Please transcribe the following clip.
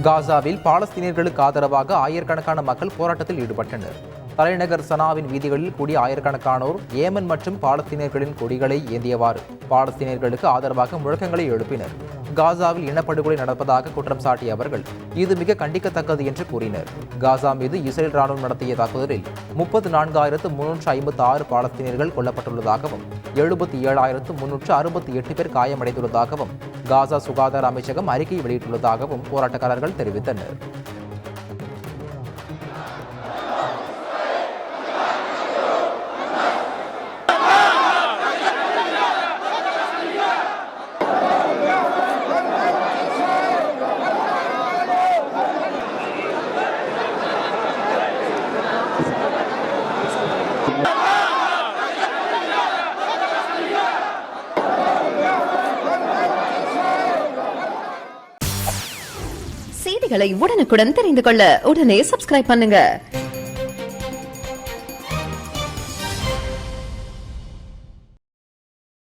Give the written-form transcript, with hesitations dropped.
காசாவில் பாலஸ்தீனியர்களுக்கு ஆதரவாக ஆயிரக்கணக்கான மக்கள் போராட்டத்தில் ஈடுபட்டனர். தலைநகர் சனாவின் வீதிகளில் கூடிய ஆயிரக்கணக்கானோர் ஏமன் மற்றும் பாலஸ்தீனியர்களின் கொடிகளை ஏந்தியவாறு பாலஸ்தீனியர்களுக்கு ஆதரவாக முழக்கங்களை எழுப்பினர். காசாவில் இனப்படுகொலை நடப்பதாக குற்றம் சாட்டிய அவர்கள் இது மிக கண்டிக்கத்தக்கது என்று கூறினர். காசா மீது இஸ்ரேல் ராணுவம் நடத்திய தாக்குதலில் 34,356 பாலஸ்தீனியர்கள் கொல்லப்பட்டுள்ளதாகவும் 77,368 பேர் காயமடைந்துள்ளதாகவும் காசா சுகாதார அமைச்சகம் அறிக்கை வெளியிட்டுள்ளதாகவும் போராட்டக்காரர்கள் தெரிவித்தனர். செய்திகளை உடனுக்குடன் தெரிந்து கொள்ள உடனே சப்ஸ்கிரைப் பண்ணுங்க.